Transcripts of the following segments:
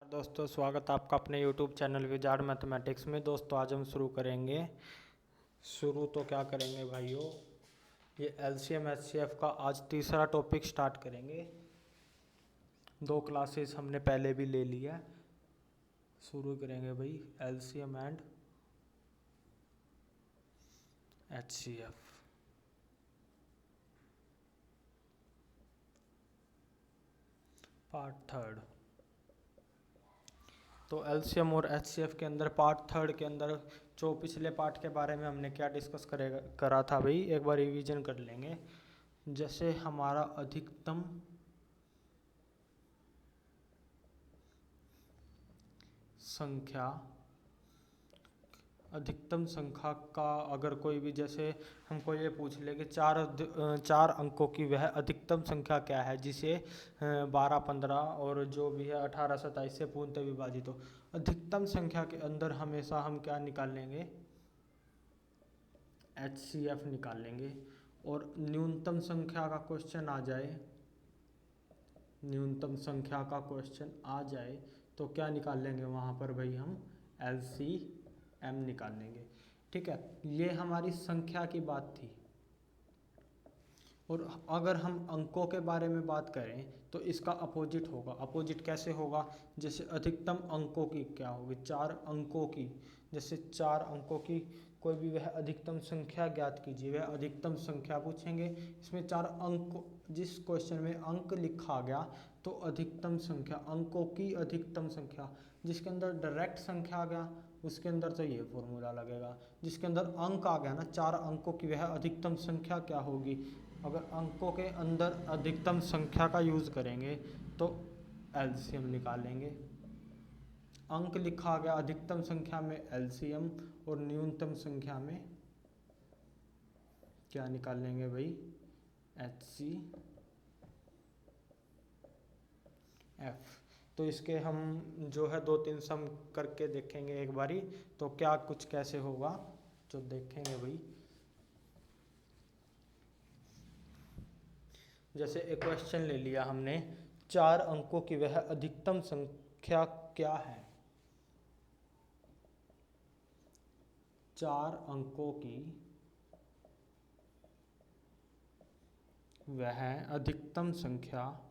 दोस्तों, स्वागत है आपका अपने YouTube चैनल विजार्ड मैथमेटिक्स में। दोस्तों, आज हम शुरू तो क्या करेंगे भाइयों, ये LCM HCF का आज तीसरा टॉपिक स्टार्ट करेंगे। 2 क्लासेस हमने पहले भी ले लिया। शुरू करेंगे भाई LCM and HCF। Part third. तो LCM और HCF के अंदर पार्ट थर्ड के अंदर जो पिछले पार्ट के बारे में हमने क्या डिस्कस करा था भाई, एक बार रिवीजन कर लेंगे। जैसे हमारा अधिकतम संख्या का अगर कोई भी, जैसे हमको ये पूछ ले कि चार अंकों की वह अधिकतम संख्या क्या है जिसे 12, 15 और जो भी है 18, 27 से पूर्णतः विभाजित हो। अधिकतम संख्या के अंदर हमेशा हम क्या निकालेंगे, HCF निकालेंगे। और न्यूनतम संख्या का क्वेश्चन आ जाए तो क्या निकाल लेंगे वहाँ पर भाई, हम LCM निकाल लेंगे। ठीक है, ये हमारी संख्या की बात थी। और अगर हम अंकों के बारे में बात करें तो इसका अपोजिट होगा। अपोजिट कैसे होगा, जैसे अधिकतम अंकों की क्या होगी, 4 अंकों की। जैसे 4 अंकों की कोई भी वह अधिकतम संख्या ज्ञात कीजिए, वह अधिकतम संख्या पूछेंगे। इसमें 4 अंक, जिस क्वेश्चन में अंक लिखा गया तो अधिकतम संख्या, अंकों की अधिकतम संख्या। जिसके अंदर डायरेक्ट संख्या आ गया उसके अंदर तो ये फॉर्मूला लगेगा। जिसके अंदर अंक आ गया ना, 4 अंकों की वह अधिकतम संख्या क्या होगी। अगर अंकों के अंदर अधिकतम संख्या का यूज़ करेंगे तो LCM निकालेंगे। अंक लिखा गया अधिकतम संख्या में LCM और न्यूनतम संख्या में क्या निकाल लेंगे भाई, HCF। तो इसके हम जो है 2-3 सम करके देखेंगे एक बारी, तो क्या कुछ कैसे होगा जो देखेंगे भाई। जैसे एक क्वेश्चन ले लिया हमने, 4 अंकों की वह अधिकतम संख्या क्या है। 4 अंकों की वह अधिकतम संख्या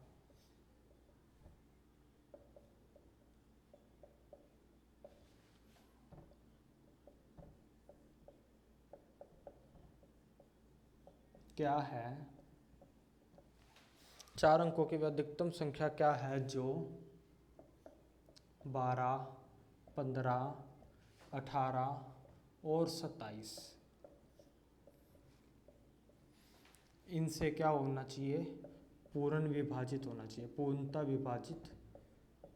क्या है। 4 अंकों की वह अधिकतम संख्या क्या है जो 12, 15, 18 और 27 इनसे क्या होना चाहिए, पूर्ण विभाजित होना चाहिए, पूर्णतः विभाजित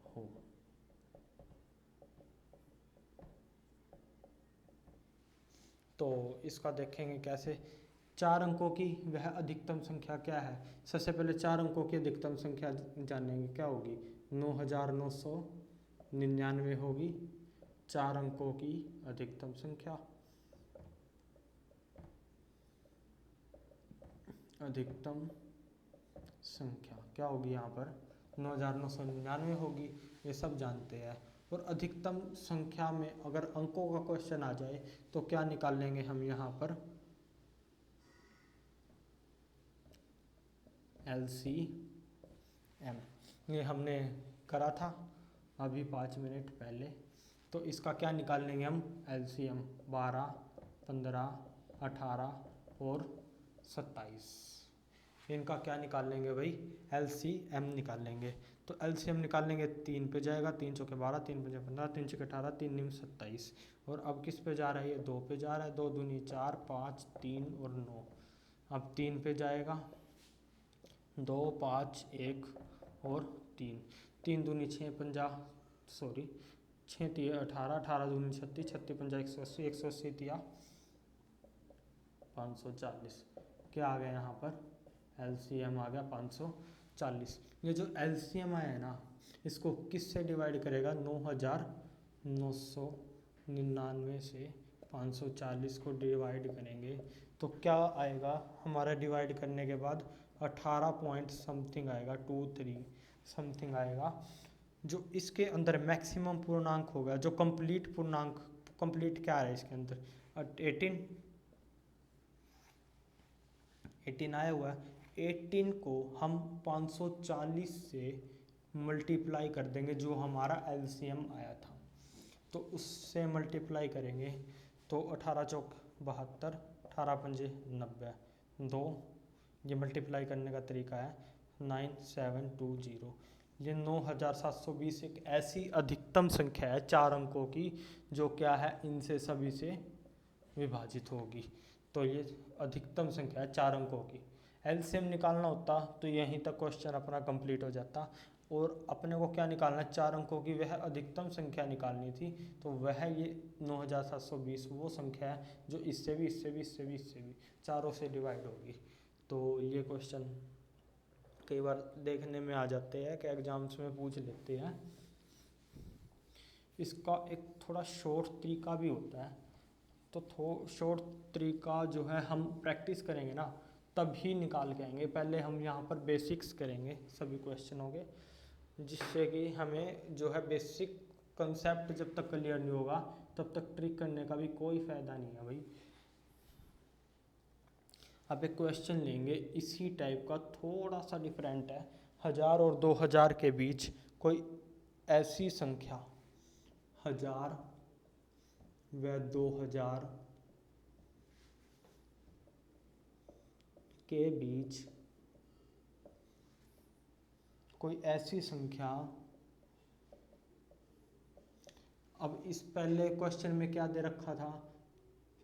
हो। तो इसका देखेंगे कैसे। 4 अंकों की वह अधिकतम संख्या क्या है। सबसे पहले 4 अंकों की अधिकतम संख्या जानेंगे, क्या होगी, 9999 होगी 4 अंकों की अधिकतम संख्या। अधिकतम संख्या क्या होगी यहाँ पर, 9999 होगी, ये सब जानते हैं। और अधिकतम संख्या में अगर अंकों का क्वेश्चन आ जाए तो क्या निकाल लेंगे हम यहाँ पर, LCM। ये हमने करा था अभी 5 मिनट पहले। तो इसका क्या निकाल लेंगे हम, LCM 12, 15, 18 और 27। इनका क्या निकाल लेंगे भाई, LCM निकाल लेंगे। तो LCM निकाल लेंगे, 3 पे जाएगा, 3 चौके 12, 3 पंजे 15, 3 छक्के 18, 3 निम 27। और अब किस पे जा रहा है, ये 2 पे जा रहा है, 2 दूनी 4, 5, 3 और 9। अब 3 पे जाएगा, 2, 5, 1 और 3, 3 दूनी 6 पंजा, 6 3 18, 18 दूनी 36, 36 पंजा 180, 180 तिया 540। क्या आ गया यहाँ पर, LCM आ गया 540। ये जो LCM आया है ना, इसको किससे डिवाइड करेगा, 9999 से 540 को डिवाइड करेंगे तो क्या आएगा हमारा, डिवाइड करने के बाद 18 पॉइंट समथिंग आएगा, 23 समथिंग आएगा। जो इसके अंदर मैक्सिमम पूर्णांक होगा, जो कंप्लीट पूर्णांक, कंप्लीट क्या है इसके अंदर 18 आया हुआ है। 18 को हम 540 से मल्टीप्लाई कर देंगे, जो हमारा एलसीएम आया था, तो उससे मल्टीप्लाई करेंगे तो 18 चौक 72, 18 पंजे 90, 2, ये मल्टीप्लाई करने का तरीका है 9720। ये 9720 एक ऐसी अधिकतम संख्या है 4 अंकों की, जो क्या है, इनसे सभी से विभाजित होगी। तो ये अधिकतम संख्या है 4 अंकों की। एलसीएम निकालना होता तो यहीं तक क्वेश्चन अपना कंप्लीट हो जाता, और अपने को क्या निकालना है, 4 अंकों की वह अधिकतम संख्या निकालनी थी। तो वह ये 9720 वो संख्या है जो इससे भी, इससे भी, इससे भी, इससे भी, चारों से डिवाइड होगी। तो ये क्वेश्चन कई बार देखने में आ जाते हैं कि एग्जाम्स में पूछ लेते हैं। इसका एक थोड़ा शॉर्ट तरीका भी होता है, तो शॉर्ट तरीका जो है हम प्रैक्टिस करेंगे ना तभी निकाल के आएंगे। पहले हम यहाँ पर बेसिक्स करेंगे सभी क्वेश्चनों के, जिससे कि हमें जो है बेसिक कंसेप्ट जब तक क्लियर नहीं होगा तब तक ट्रिक करने का भी कोई फ़ायदा नहीं है भाई। अब एक क्वेश्चन लेंगे इसी टाइप का, थोड़ा सा डिफरेंट है। 1000 और 2000 के बीच कोई ऐसी संख्या 1000 व 2000 के बीच कोई ऐसी संख्या, अब इस पहले क्वेश्चन में क्या दे रखा था,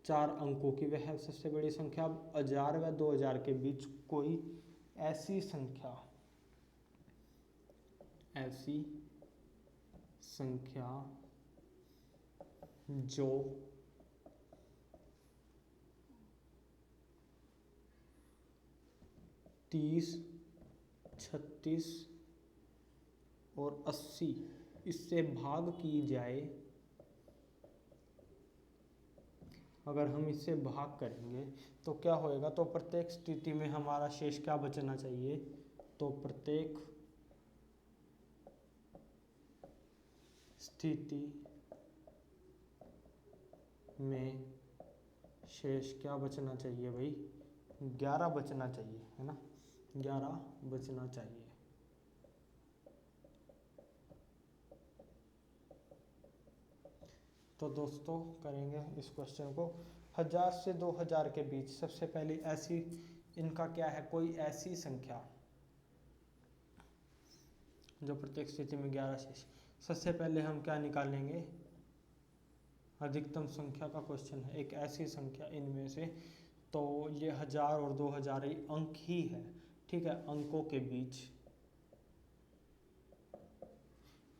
4 अंकों की वह सबसे बड़ी संख्या। अब 1000 व 2000 के बीच कोई ऐसी संख्या, ऐसी संख्या जो 30, 36 और 80 इससे भाग की जाए। अगर हम इससे भाग करेंगे तो क्या होएगा, तो प्रत्येक स्थिति में हमारा शेष क्या बचना चाहिए, तो प्रत्येक स्थिति में शेष क्या बचना चाहिए भाई, 11 बचना चाहिए, है ना, 11 बचना चाहिए। तो दोस्तों करेंगे इस क्वेश्चन को। 1000 से 2000 के बीच सबसे पहले ऐसी, इनका क्या है, कोई ऐसी संख्या जो प्रत्येक स्थिति में 11 शेष। सबसे पहले हम क्या निकालेंगे, अधिकतम संख्या का क्वेश्चन है, एक ऐसी संख्या इनमें से, तो ये 1000 और 2000 अंक ही है, ठीक है, अंकों के बीच,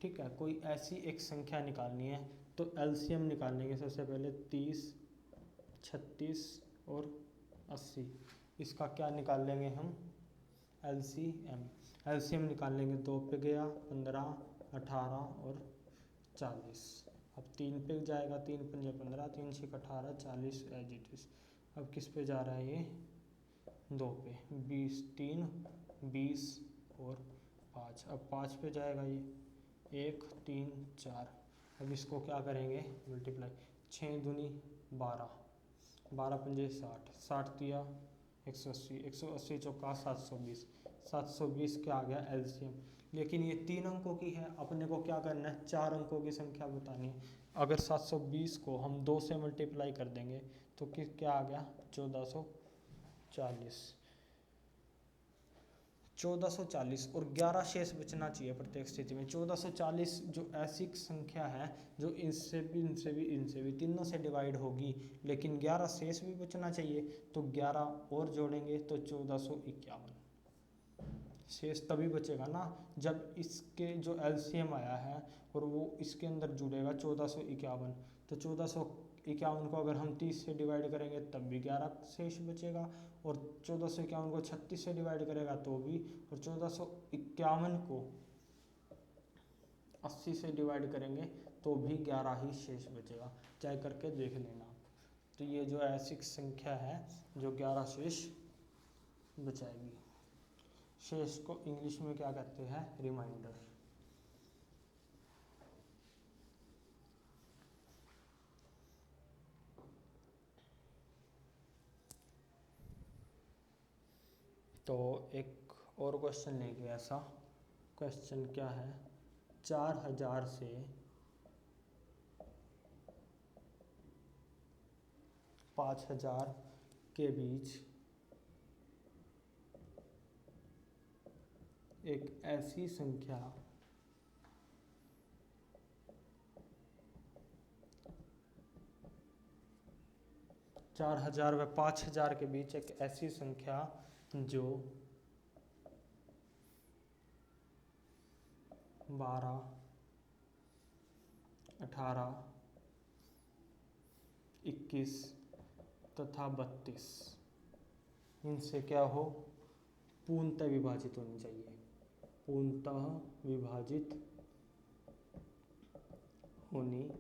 ठीक है, कोई ऐसी एक संख्या निकालनी है। तो एलसीएम निकालेंगे सबसे पहले 30, 36 और 80, इसका क्या निकाल लेंगे हम, एलसीएम निकाल लेंगे। 2 पे गया 15, 18 और 40। अब 3 पे जाएगा, 3 पंजे 15, 3 छः 18, 40 एज इट इज। अब किस पे जा रहा है ये, 2 पे, 20, 3, 20 और 5। अब 5 पे जाएगा ये, 1, 3, 4। अब इसको क्या करेंगे, मल्टीप्लाई, 6 दूनी 12, 12 पंजे 60, 60 दिया 180, 180 चौका 720, 720 क्या आ गया एलसीएम। लेकिन ये 3 अंकों की है, अपने को क्या करना है, 4 अंकों की संख्या बतानी है। अगर 720 को हम 2 से मल्टीप्लाई कर देंगे तो क्या आ गया, 1440, 1440 और 11 शेष बचना चाहिए प्रत्येक स्थिति में। 1440 जो ऐसी संख्या है जो इनसे भी, इनसे भी, इनसे भी, तीनों से डिवाइड होगी, लेकिन 11 शेष भी बचना चाहिए। तो 11 और जोड़ेंगे तो 1451 शेष तभी बचेगा ना जब इसके जो एलसीएम आया है और वो इसके अंदर जुड़ेगा 1451। तो 1451 को अगर हम 30 से डिवाइड करेंगे तब भी 11 शेष बचेगा, और 1451 को 36 से डिवाइड करेगा तो भी, और 1451 को 80 से डिवाइड करेंगे तो भी 11 ही शेष बचेगा, चाहे करके देख लेना आप। तो ये जो ऐसी संख्या है जो 11 शेष बचाएगी। शेष को इंग्लिश में क्या कहते हैं, रिमाइंडर। तो एक और क्वेश्चन लेंगे ऐसा। क्वेश्चन क्या है, 4000 से 5000 के बीच एक ऐसी संख्या चार हजार व 5000 के बीच एक ऐसी संख्या जो 12, 18, 21 तथा 32 इनसे क्या हो, पूर्णतः विभाजित होनी चाहिए। पूर्णतः विभाजित होनी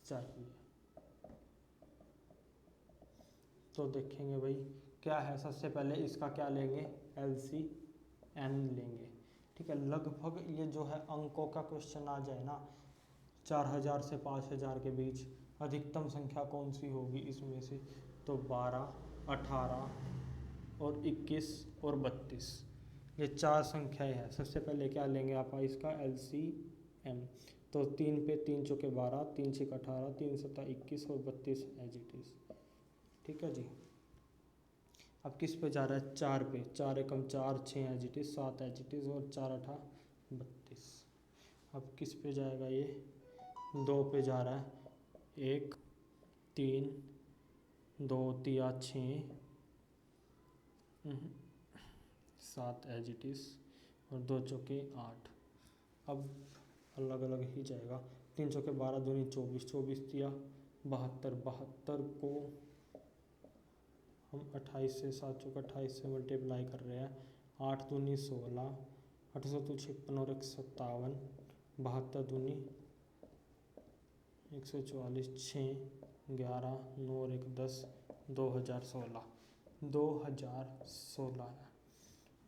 चाहिए। तो देखेंगे भाई क्या है, सबसे पहले इसका क्या लेंगे, LCM लेंगे। ठीक है, लगभग ये जो है अंकों का क्वेश्चन आ जाए ना, 4000 से 5000 के बीच अधिकतम संख्या कौन सी होगी इसमें से, तो 12, 18 और 21 और 32 ये 4 संख्याएं हैं। सबसे पहले क्या लेंगे आप इसका LCM, तो 3 पे 3 चौके 12, 3 छक 18, 3 सत्ता 21 और 32 एज इट इज। ठीक है जी। अब किस पे जा रहा है, 4 पे, 4 एकम 4, 6 as it is, 7 as it is और 4 8 32। अब किस पे जाएगा ये, 2 पे जा रहा है, 1 3 2 3 6 7 एज इट इज और 2 चौके 8। अब अलग अलग ही जाएगा, 3 चौके 12, 2 24, 24 दिया 72, 72 को हम 28 से 7 चौके 28 से मल्टीप्लाई कर रहे हैं, 8 दूनी 16, 8 सौ 56 और 1 57, 72 दूनी 144, 6 11 9 और 1 10, 2016 है।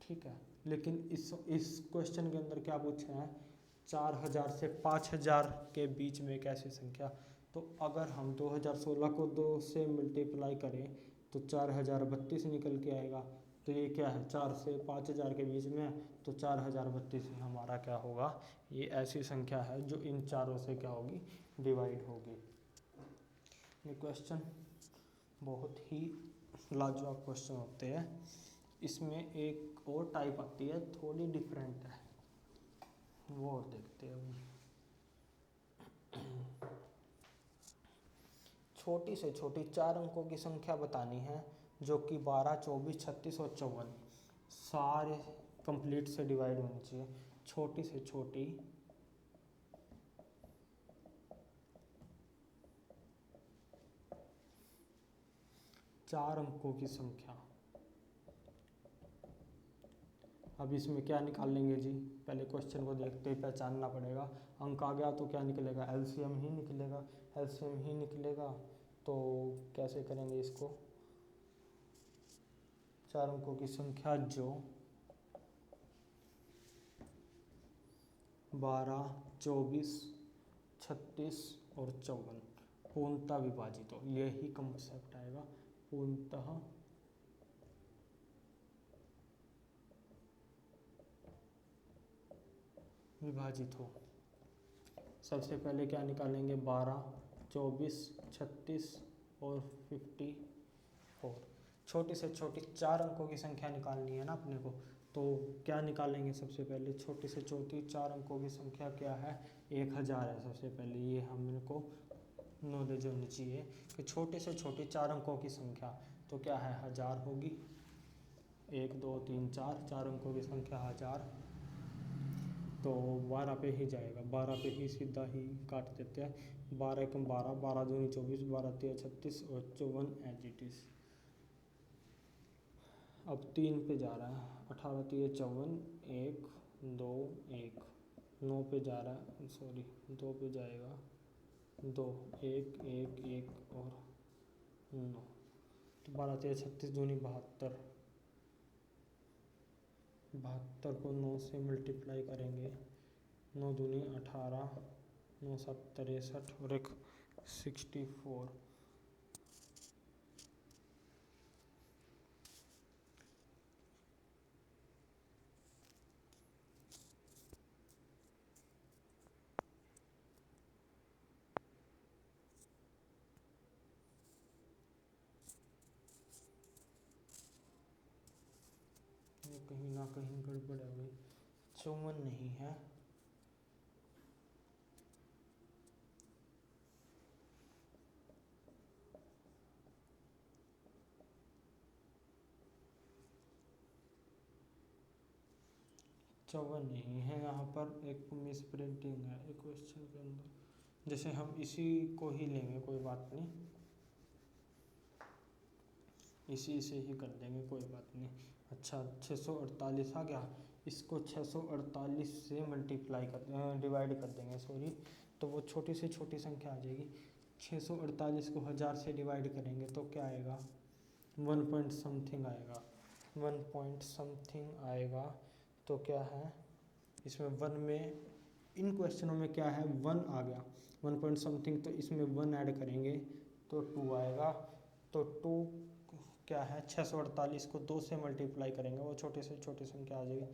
ठीक है, लेकिन इस क्वेश्चन के अंदर क्या पूछा है, 4000 से 5000 के बीच में एक ऐसी संख्या। तो अगर हम 2016 को 2 से मल्टीप्लाई करें तो 4032 निकल के आएगा। तो ये क्या है, 4 से 5000 के बीच में, तो 4032 ही हमारा क्या होगा, ये ऐसी संख्या है जो इन चारों से क्या होगी, डिवाइड होगी। ये क्वेश्चन बहुत ही लाजवाब क्वेश्चन होते हैं। इसमें एक और टाइप आती है, थोड़ी डिफरेंट है, वो और देखते हैं। छोटी से छोटी 4 अंकों की संख्या बतानी है जो कि 12, 24, 36 और 54 सारे कंप्लीट से डिवाइड होनी चाहिए। छोटी से छोटी 4 अंकों की संख्या। अब इसमें क्या निकाल लेंगे जी, पहले क्वेश्चन को देखते ही पहचानना पड़ेगा। अंक आ गया तो क्या निकलेगा, LCM ही निकलेगा। LCM ही निकलेगा तो कैसे करेंगे इसको, 4 अंकों की संख्या जो 12, 24, 36 और 54 पूर्णतः विभाजित हो, यही कंसेप्ट आएगा, पूर्णतः विभाजित हो। सबसे पहले क्या निकालेंगे, 12, 24, 36 और 54। छोटी से छोटी 4 अंकों की संख्या निकालनी है ना अपने को, तो क्या निकालेंगे, सबसे पहले छोटी से छोटी 4 अंकों की संख्या क्या है, 1000 है। सबसे पहले ये हमने को नॉलेज होनी चाहिए कि छोटे से छोटी 4 अंकों की संख्या तो क्या है, 1000 होगी। 1 2 3 4, 4 अंकों की संख्या 1000, तो 12 पे ही जाएगा, 12 पे ही सीधा ही काट देते हैं। 12 एकम 12, 12 दूनी 24, 12 तिया 36 और 54 एज इट इज। अब 3 पे जा रहा है, 18 तिया 54, 1 2 1, 9 पे जा रहा है, सॉरी 2 पे जाएगा, 2 1 1 1 और 9, तो 12 तिया 36 दूनी 72, 72 को 9 से मल्टीप्लाई करेंगे, 9 दूनी 18, 9 7 63 और 1 64, कहीं ना कहीं गड़बड़ है भाई, 54 नहीं है। चौवन नहीं है, यहाँ पर एक मिस प्रिंटिंग है एक क्वेश्चन के अंदर। जैसे हम इसी को ही लेंगे, कोई बात नहीं, इसी से ही कर देंगे, कोई बात नहीं। अच्छा 648 आ गया, इसको 648 से मल्टीप्लाई कर डिवाइड कर देंगे, सॉरी, तो वो छोटी से छोटी संख्या आ जाएगी। 648 को 1000 से डिवाइड करेंगे तो क्या आएगा, 1 पॉइंट समथिंग आएगा, 1 पॉइंट समथिंग आएगा। तो क्या है इसमें 1 में, इन क्वेश्चनों में क्या है 1 आ गया, 1 पॉइंट समथिंग, तो इसमें 1 ऐड करेंगे तो 2 आएगा। तो 2 क्या है, 648 को 2 से मल्टीप्लाई करेंगे, वो छोटे से छोटी संख्या आ जाएगी,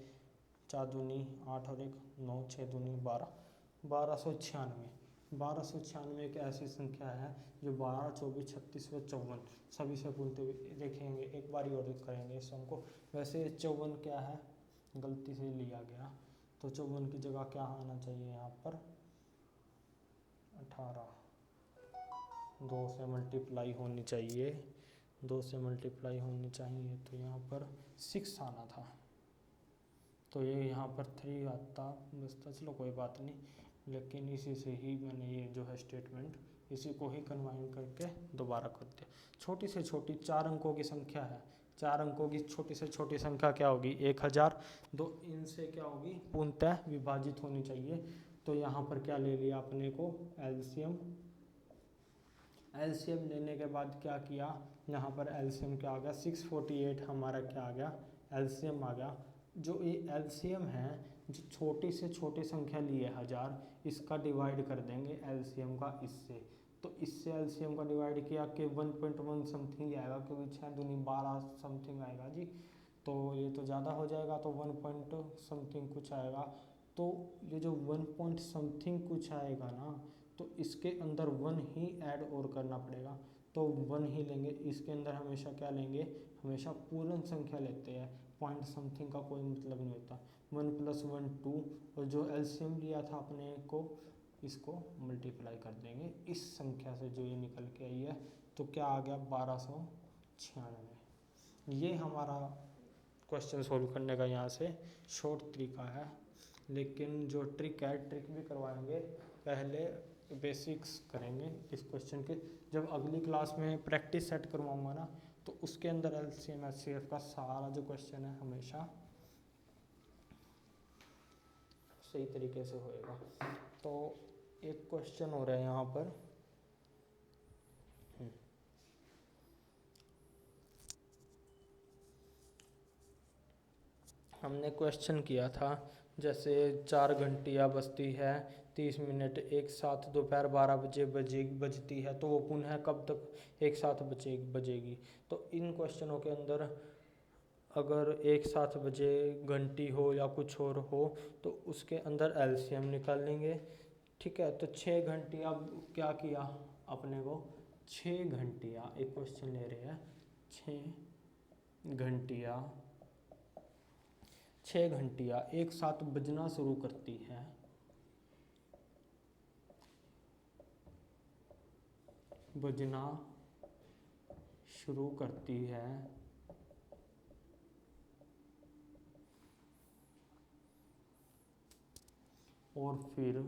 4 दूनी 8 और 1 9, 6 दूनी 12, 1296। 1296 एक ऐसी संख्या है जो 12, 24, 36 व 54 सभी से बोलते हुए देखेंगे, एक बार और करेंगे इस सम को। वैसे 54 क्या है, गलती से लिया गया, तो 54 की जगह क्या आना चाहिए यहाँ पर 18, 2 से मल्टीप्लाई होनी चाहिए, 2 से मल्टीप्लाई होनी चाहिए, तो यहाँ पर 6 आना था, तो ये यहाँ पर 3 आता बचता, चलो कोई बात नहीं, लेकिन इसी से ही मैंने ये जो है स्टेटमेंट, इसी को ही कन्वाइन करके दोबारा कर दिया। छोटी से छोटी 4 अंकों की संख्या है, 4 अंकों की छोटी से छोटी संख्या क्या होगी 1000, दो इनसे क्या होगी पूर्णतः विभाजित होनी चाहिए। तो यहाँ पर क्या ले लिया अपने को एलसीएम, एलसीएम लेने के बाद क्या किया, यहाँ पर एलसीएम क्या आ गया 648, हमारा क्या आ गया एलसीएम आ गया। जो ये एलसीएम है, जो छोटी से छोटी संख्या ली है 1000, इसका डिवाइड कर देंगे एलसीएम का इससे, तो इससे एलसीएम का डिवाइड किया कि 1.1 समथिंग आएगा, क्योंकि 6 दूनी 12 समथिंग आएगा जी, तो ये तो ज़्यादा हो जाएगा, तो 1 पॉइंट समथिंग कुछ आएगा। तो ये जो 1 पॉइंट समथिंग कुछ आएगा ना, तो इसके अंदर 1 ही ऐड और करना पड़ेगा, तो 1 ही लेंगे, इसके अंदर हमेशा क्या लेंगे, हमेशा पूर्ण संख्या लेते हैं, पॉइंट समथिंग का कोई मतलब नहीं होता। 1 + 1 2, और जो एलसीएम लिया था अपने को, इसको मल्टीप्लाई कर देंगे इस संख्या से जो ये निकल के आई है, तो क्या आ गया 1296। ये हमारा क्वेश्चन सोल्व करने का यहाँ से शॉर्ट तरीका है, लेकिन जो ट्रिक है, ट्रिक भी करवाएंगे, पहले बेसिक्स करेंगे इस क्वेश्चन के। जब अगली क्लास में प्रैक्टिस सेट करवाऊंगा ना, तो उसके अंदर एलसीएम एचसीएफ का सारा जो क्वेश्चन है हमेशा सही तरीके से होएगा। तो एक क्वेश्चन हो रहा है यहाँ पर, हमने क्वेश्चन किया था जैसे 4 घंटियाँ बजती है 30 मिनट एक साथ, दोपहर 12 बजे बजती है, तो वो पुनः कब तक एक साथ बजेगी। तो इन क्वेश्चनों के अंदर अगर एक साथ बजे घंटी हो या कुछ और हो, तो उसके अंदर एलसीएम निकाल लेंगे, ठीक है। तो 6 घंटियाँ क्या किया अपने को, 6 घंटियाँ, एक क्वेश्चन ले रहे हैं 6 घंटियाँ एक साथ बजना शुरू करती हैं, बजना शुरू करती है, और फिर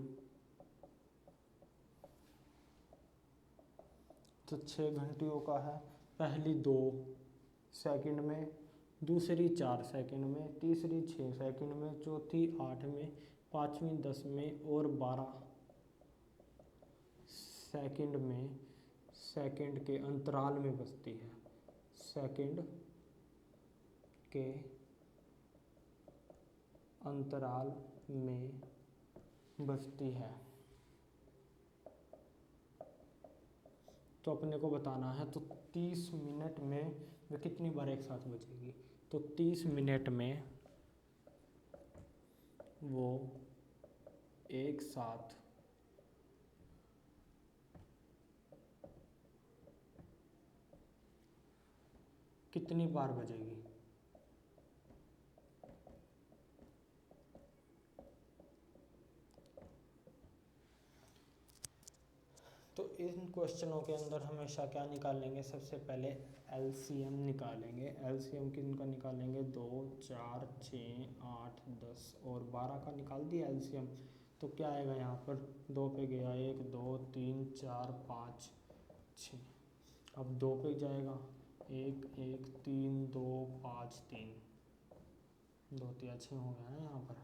तो 6 घंटियों का है, पहली 2 सेकंड में, दूसरी 4 सेकंड में, तीसरी 6 सेकंड में, चौथी 8 में, पाँचवीं 10 में, और 12 सेकंड में, सेकंड के अंतराल में बजती है, सेकंड के अंतराल में बजती है। तो अपने को बताना है, तो 30 मिनट में वे कितनी बार एक साथ बजेगी, तो 30 मिनट में वो एक साथ कितनी बार बजेगी, तो इन क्वेश्चनों के अंदर हमेशा क्या निकालेंगे, सबसे पहले एलसीएम निकालेंगे। एलसीएम किनका निकालेंगे, 2, 4, 6, 8, 10 और 12 का निकाल दिया एलसीएम। तो क्या आएगा यहाँ पर, 2 पे गया 1, 2, 3, 4, 5, 6। अब 2 पे जाएगा 1, 1, 3, 2, 5, 3, 2 3 6 हो गया ना यहाँ पर।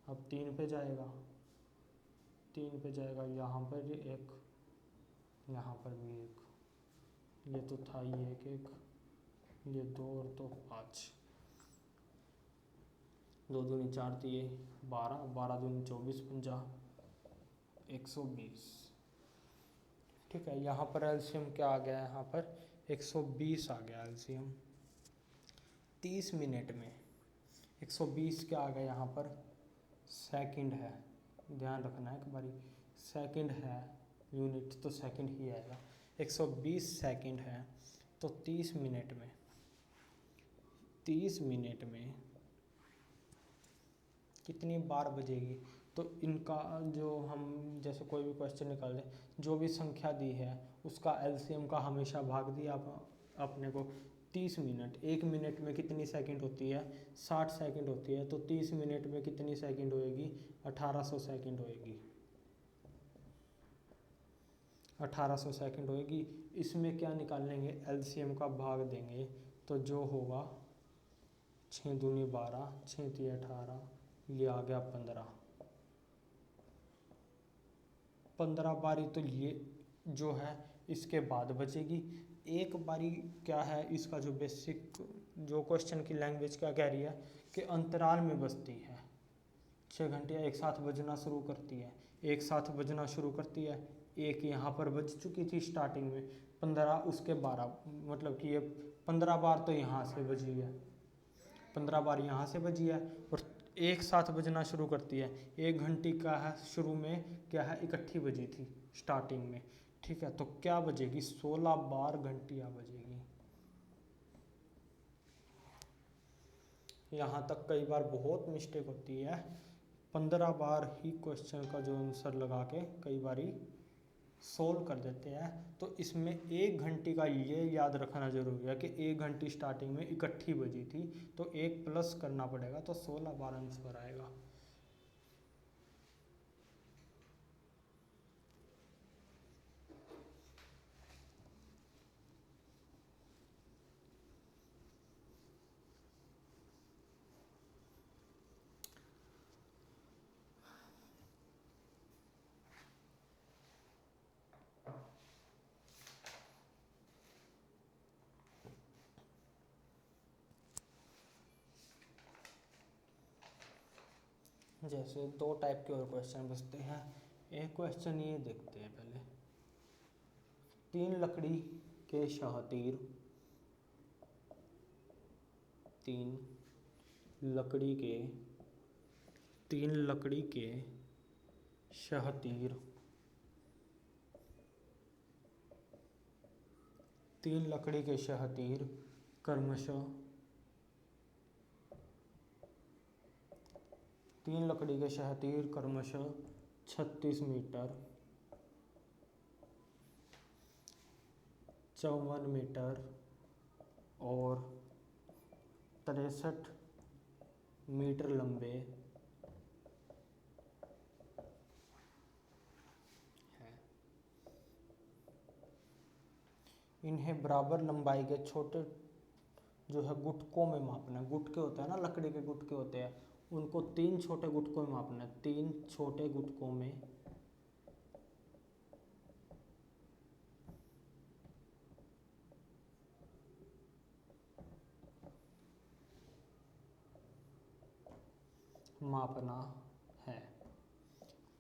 अब 3 पे जाएगा, 3 पे जाएगा यहाँ पर भी 1, यहाँ पर भी 1, ये तो था ही 1, 1, ये 2 और 2 5, 2 दूनी 4 दिए 12, 12 दूनी 24, 50, 120। ठीक है, यहाँ पर एलसीएम क्या आ गया, यहाँ पर 120 आ गया एलसीएम। 30 मिनट में 120 क्या आ गया यहाँ पर, सेकंड है, ध्यान रखना है एक बारी, सेकंड है, यूनिट तो सेकंड ही आएगा। 120 सेकंड है तो 30 मिनट में, 30 मिनट में कितनी बार बजेगी। तो इनका जो हम जैसे कोई भी क्वेश्चन निकाल लें, जो भी संख्या दी है उसका एलसीएम का हमेशा भाग दिया अपने को 30 मिनट। 1 मिनट में कितनी सेकंड होती है, 60 सेकंड होती है। तो 30 मिनट में कितनी सेकंड होएगी, 1800 सेकंड होएगी, 1800 सेकंड होएगी। इसमें क्या निकाल लेंगे, एलसीएम का भाग देंगे तो जो होगा 6 दूनी 12, 6 3 18, ये आ गया 15, 15 बारी। तो ये जो है इसके बाद बचेगी एक बारी। क्या है इसका जो बेसिक जो क्वेश्चन की लैंग्वेज क्या कह रही है कि अंतराल में बजती है, 6 घंटियाँ एक साथ बजना शुरू करती है, एक साथ बजना शुरू करती है। एक यहाँ पर बज चुकी थी स्टार्टिंग में, 15 उसके 12, मतलब कि ये 15 बार तो यहाँ से बजी है, 15 बार यहाँ से बजी है और एक साथ बजना शुरू करती है। 1 घंटी का है, शुरू में क्या है इकट्ठी बजी थी स्टार्टिंग में। ठीक है, तो क्या बजेगी, 16 बार घंटियाँ बजेगी। यहाँ तक कई बार बहुत मिस्टेक होती है, 15 बार ही क्वेश्चन का जो आंसर लगा के कई बारी सोल्व कर देते हैं। तो इसमें 1 घंटी का ये याद रखना जरूरी है कि 1 घंटी स्टार्टिंग में इकट्ठी बजी थी, तो 1 प्लस करना पड़ेगा, तो 16 बार आंसर आएगा। जैसे 2 टाइप के और क्वेश्चन बचते हैं। एक क्वेश्चन ये देखते हैं पहले, 3 लकड़ी के शाहतीर, 3 लकड़ी के, 3 लकड़ी के शाहतीर, 3 लकड़ी के शाहतीर क्रमशः, 3 लकड़ी के शाहतीर क्रमशः 36 मीटर, 54 मीटर और 63 मीटर लंबे हैं। इन्हें बराबर लंबाई के छोटे जो है गुटकों में मापना है। गुटके होते हैं ना, लकड़ी के गुटके होते हैं, उनको 3 छोटे गुटकों में मापना है। 3 छोटे गुटकों में मापना है।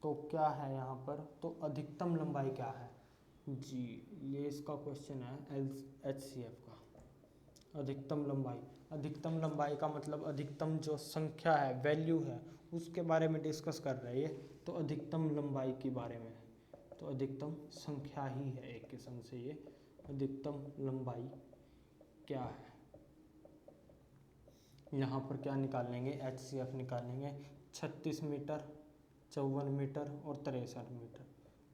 तो क्या है यहाँ पर, तो अधिकतम लंबाई क्या है जी, ये इसका क्वेश्चन है HCF का। अधिकतम लंबाई, अधिकतम लंबाई का मतलब अधिकतम जो संख्या है, वैल्यू है, उसके बारे में डिस्कस कर रही है। तो अधिकतम लंबाई के बारे में, तो अधिकतम संख्या ही है एक किस्म से ये। अधिकतम लंबाई क्या है, यहाँ पर क्या निकालेंगे, HCF निकालेंगे। 36 मीटर, 54 मीटर और 63 मीटर।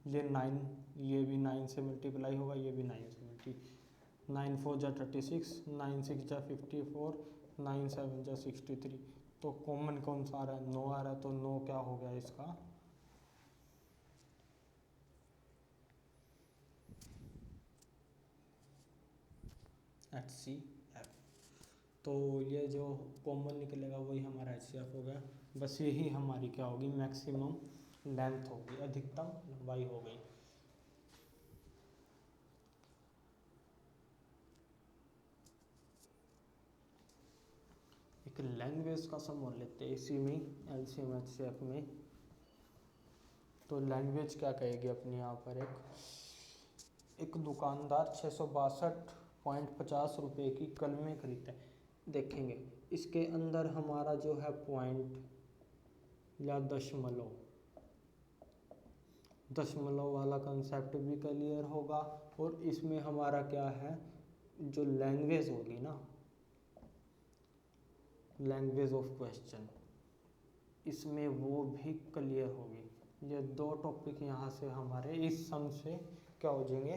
ये 9, ये भी 9 से मल्टीप्लाई होगा, ये भी 9 से मल्टी 9 4 जा 36, 9 6 जा 54, 9 7 जा 63। तो कॉमन कौन सा आ रहा है? 9 आ रहा है, तो 9 क्या हो गया इसका? HCF। तो ये जो कॉमन निकलेगा वही हमारा HCF हो गया। बस यही हमारी क्या होगी? मैक्सिमम लेंथ होगी, अधिकतम लंबाई हो गई। एक लैंग्वेज का सम और लेते हैं इसी में, LCM HCF में। तो लैंग्वेज क्या कहेगी अपने यहाँ पर? एक दुकानदार 662.50 रुपये की कलमें खरीदता है। देखेंगे इसके अंदर हमारा जो है पॉइंट या दशमलव वाला कंसेप्ट भी क्लियर होगा। और इसमें हमारा क्या है, जो लैंग्वेज होगी ना, लैंग्वेज ऑफ क्वेश्चन, इसमें वो भी क्लियर होगी। ये दो टॉपिक यहाँ से हमारे इस सम से क्या हो जाएंगे?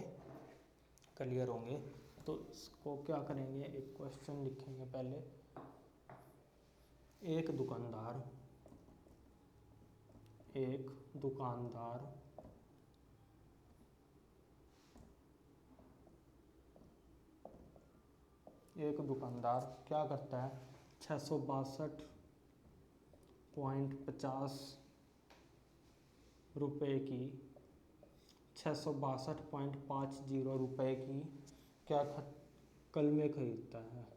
क्लियर होंगे। तो इसको क्या करेंगे, एक क्वेश्चन लिखेंगे पहले। एक दुकानदार क्या करता है? 662.50 रुपये की 662.50 रुपये की क्या कलमें खरीदता है।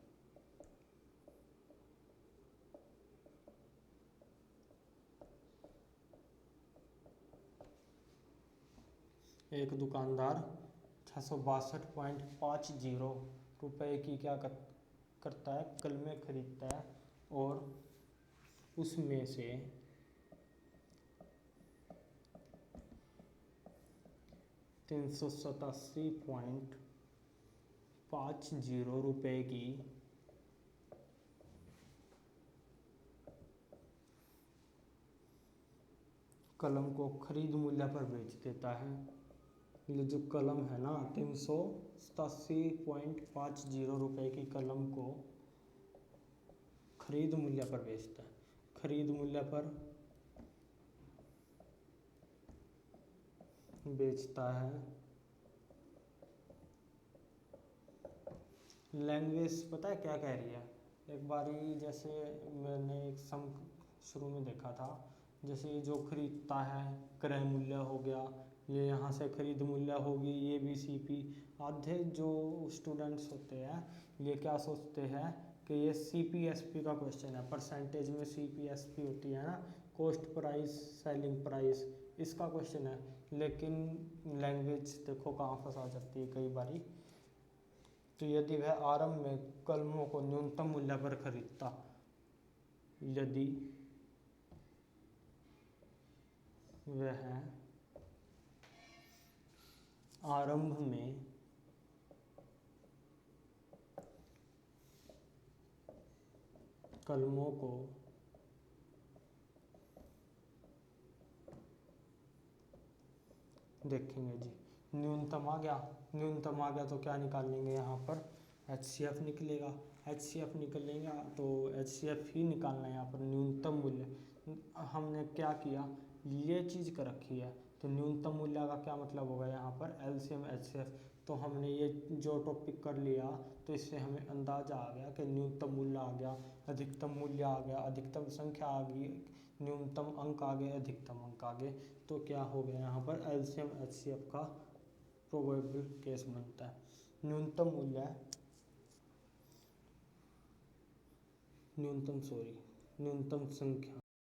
एक दुकानदार 662.50 रुपये की क्या करता है? कलमें खरीदता है। और उसमें से 387.50 रुपये की कलम को खरीद मूल्य पर बेच देता है। ये जो कलम है ना, 387.50 रुपये की कलम को खरीद मूल्य पर बेचता है। खरीद मूल्य पर बेचता है। लैंग्वेज पता है क्या कह रही है? एक बारी जैसे मैंने एक सम शुरू में देखा था, जैसे ये जो खरीदता है क्रय मूल्य हो गया, ये यहाँ से खरीद मूल्य होगी, ये भी CP। आधे जो स्टूडेंट्स होते हैं ये क्या सोचते हैं कि ये CPSP का क्वेश्चन है, परसेंटेज में CPSP होती है ना, कॉस्ट प्राइस सेलिंग प्राइस, इसका क्वेश्चन है। लेकिन लैंग्वेज देखो कहाँ फंसा जाती है कई बारी। तो यदि वह आरंभ में कलमों को न्यूनतम मूल्य पर खरीदता, यदि वह आरंभ में कलमों को देखेंगे जी, न्यूनतम आ गया तो क्या निकालेंगे यहाँ पर? HCF निकलेगा। HCF निकलेगा तो HCF ही निकालना है यहाँ पर, न्यूनतम मूल्य। हमने क्या किया, ये चीज़ कर रखी है, तो न्यूनतम मूल्य का क्या मतलब होगा यहाँ पर? LCM HCF। तो हमने ये जो टॉपिक कर लिया, तो इससे हमें अंदाजा आ गया कि न्यूनतम मूल्य आ गया, अधिकतम मूल्य आ गया, अधिकतम संख्या आ गई, न्यूनतम अंक आ गए, अधिकतम अंक आ गए। तो क्या हो गया यहाँ पर? LCM HCF का प्रोबेबल केस बनता है। न्यूनतम मूल्य, न्यूनतम संख्या